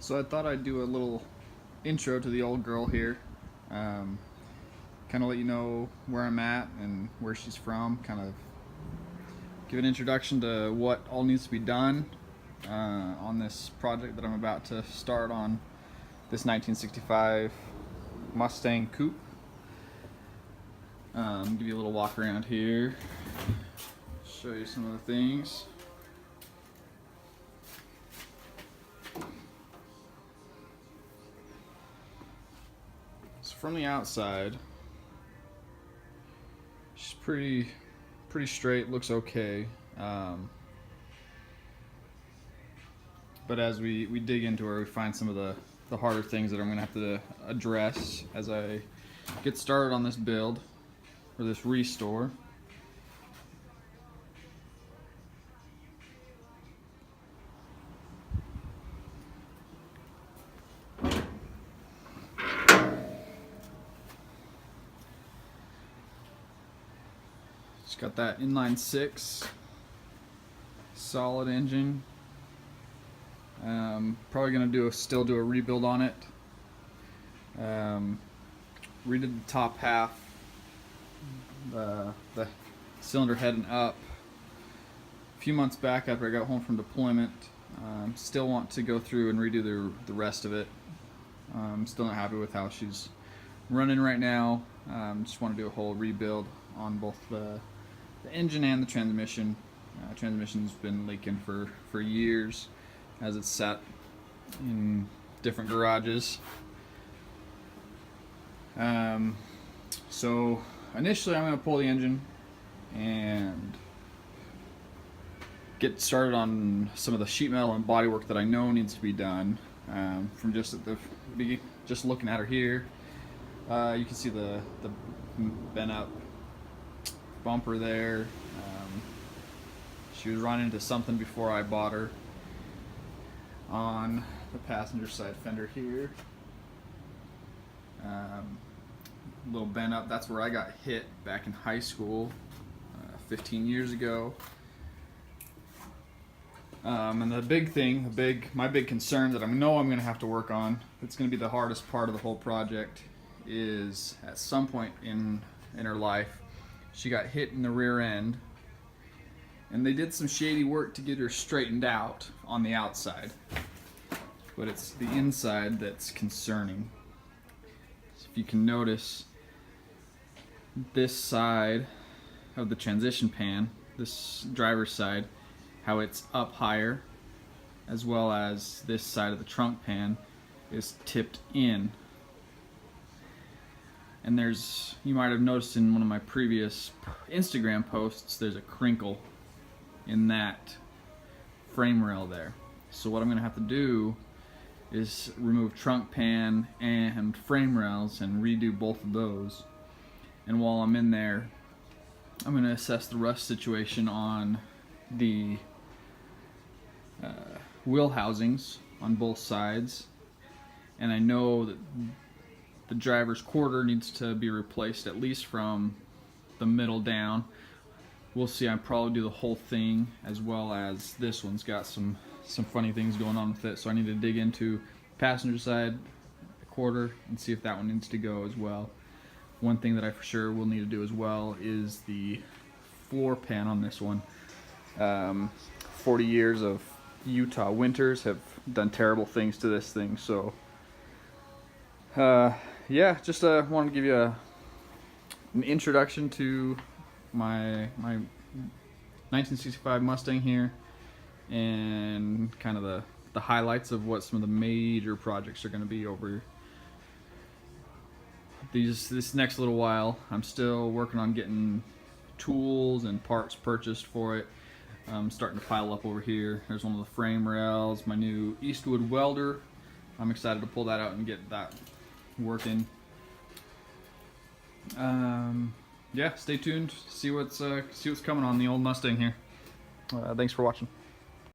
So I thought I'd do a little intro to the old girl here. Kind of let you know where I'm at and where she's from. Kind of give an introduction to what all needs to be done on this project that I'm about to start on this 1965 Mustang coupe. Give you a little walk around here. Show you some of the things. So from the outside, she's pretty straight, looks okay. But as we dig into her, we find some of the harder things that I'm going to have to address as I get started on this build, or this restore. It's got that inline six, solid engine. Probably gonna still do a rebuild on it. Redid the top half, the cylinder head and up. A few months back after I got home from deployment, still want to go through and redo the rest of it. Still not happy with how she's running right now. Just want to do a whole rebuild on both the engine and the transmission. Transmission's been leaking for years as it's sat in different garages. So initially I'm going to pull the engine and get started on some of the sheet metal and bodywork that I know needs to be done. From just looking at her here, you can see the bent up bumper there. She was running into something before I bought her on the passenger side fender here. A little bent up. That's where I got hit back in high school 15 years ago. And the big thing, my big concern that I know I'm going to have to work on, it's going to be the hardest part of the whole project, is at some point in her life she got hit in the rear end, and they did some shady work to get her straightened out on the outside, but it's the inside that's concerning. So if you can notice, this side of the transition pan, this driver's side, how it's up higher, as well as this side of the trunk pan is tipped in. And you might have noticed in one of my previous Instagram posts, there's a crinkle in that frame rail there. So what I'm going to have to do is remove trunk pan and frame rails and redo both of those. And while I'm in there, I'm going to assess the rust situation on the wheel housings on both sides. And I know that the driver's quarter needs to be replaced at least from the middle down. We'll see. I'll probably do the whole thing, as well as this one's got some funny things going on with it, so I need to dig into passenger side quarter and see if that one needs to go as well. One thing that I for sure will need to do as well is the floor pan on this one. 40 years of Utah winters have done terrible things to this thing, so yeah, just wanted to give you an introduction to my 1965 Mustang here, and kind of the highlights of what some of the major projects are going to be over this next little while. I'm still working on getting tools and parts purchased for it. I'm starting to pile up over here. There's one of the frame rails, my new Eastwood welder. I'm excited to pull that out and get that working. Yeah, stay tuned. See what's coming on the old Mustang here. Thanks for watching.